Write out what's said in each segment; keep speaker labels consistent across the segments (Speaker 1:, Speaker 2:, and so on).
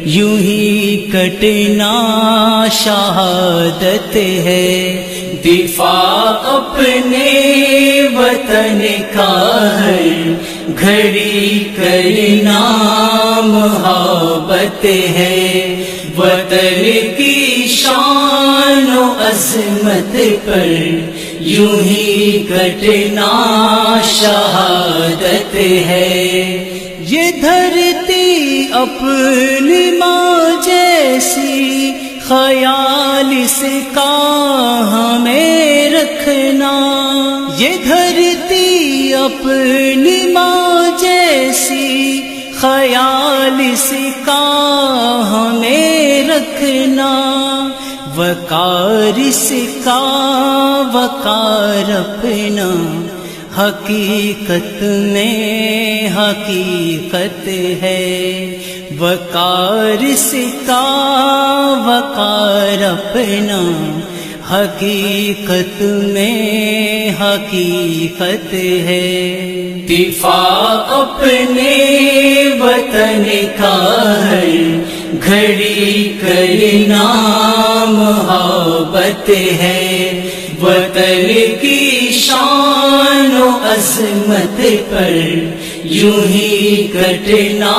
Speaker 1: یوں ہی کٹنا شہادت ہے۔ دفاع اپنے وطن کا ہر گھڑی کرنا محبت ہے۔ وطن کی شان و عظمت پر یوں ہی کٹنا شہادت ہے۔ یہ دھرتی اپنی ماں جیسی خیال اس کا ہمیں رکھنا۔ یہ دھرتی اپنی ماں جیسی خیال اس کا ہمیں رکھنا۔ وقار اس کا وقار اپنا حقیقت میں حقیقت ہے۔ وقار اس کا وقار اپنا حقیقت میں حقیقت ہے۔ دفاع اپنے وطن کا ہر گھڑی کرنا محبت ہے۔ وطن کی شان و عظمت پر یوں ہی کٹنا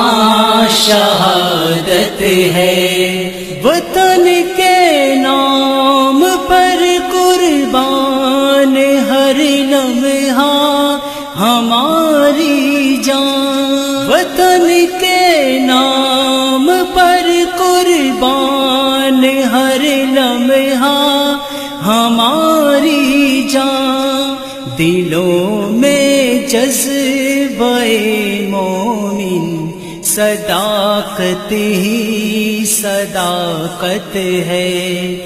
Speaker 1: شہادت ہے۔ وطن کے نام پر قربان ہر لمحہ ہماری جان۔ وطن کے نام پر قربان ہر لمحہ ہماری جان۔ دلوں میں جذبہ مومن صداقت ہی صداقت ہے۔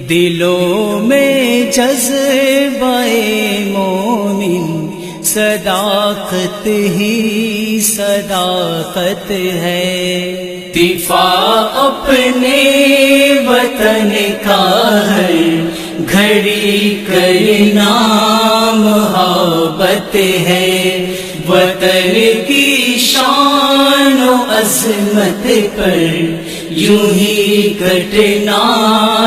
Speaker 1: دلوں میں جذبہ مومن صداقت ہی صداقت ہے۔ دفاع اپنے وطن کا ہر گھڑی کرنا محبت ہے۔ وطن کی شان و عظمت پر یوں ہی کٹنا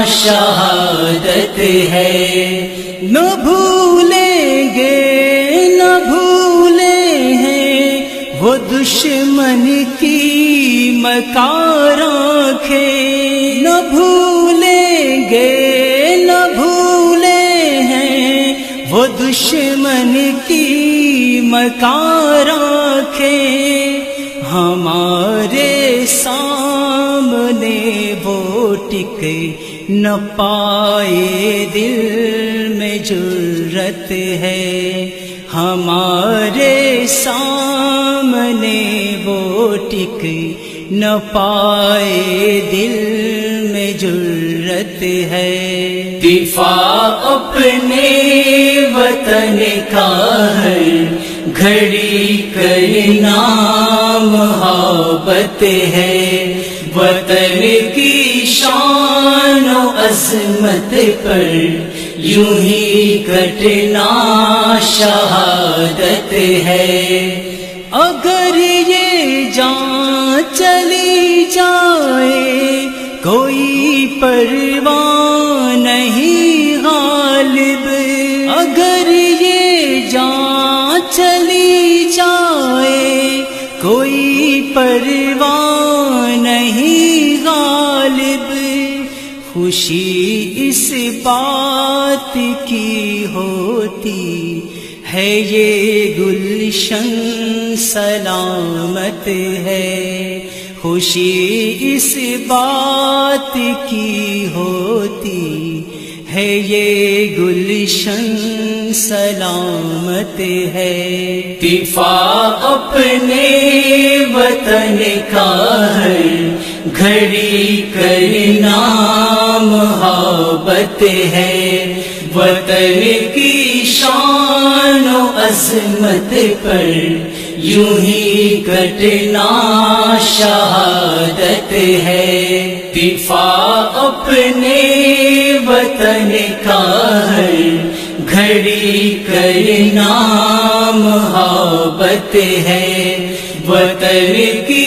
Speaker 1: شہادت ہے۔ نہ بھولیں گے نہ بھولے ہیں وہ دشمن کی مکار آنکھیں۔ نہ بھولیں گے نہ بھولے ہیں وہ دشمن کی مکار آنکھیں۔ ہمارے سامنے وہ ٹک نہ پائے دل میں جرت ہے۔ ہمارے سامنے وہ ٹک نہ پائے دل میں جرت ہے۔ دفاع اپنے وطن کا ہر گھڑی کرنا محبت ہے۔ وطن کی شان و عظمت پر یوں ہی کٹنا شہادت ہے۔ اگر یہ جان چلی جائے کوئی پرواہ نہیں غالب۔ اگر یہ جان چلی جائے کوئی پرواہ نہیں غالب۔ خوشی اس بات کی ہوتی ہے یہ گلشن سلامت ہے۔ خوشی اس بات کی ہوتی ہے یہ گلشن سلامت ہے۔ دفاع اپنے وطن کا ہر گھڑی کرنا محبت ہے۔ وطن کی شان و عظمت پر یوں ہی کٹنا شہادت ہے۔ دفاع اپنے وطن کا ہر گھڑی کرنا محبت ہے۔ وطن کی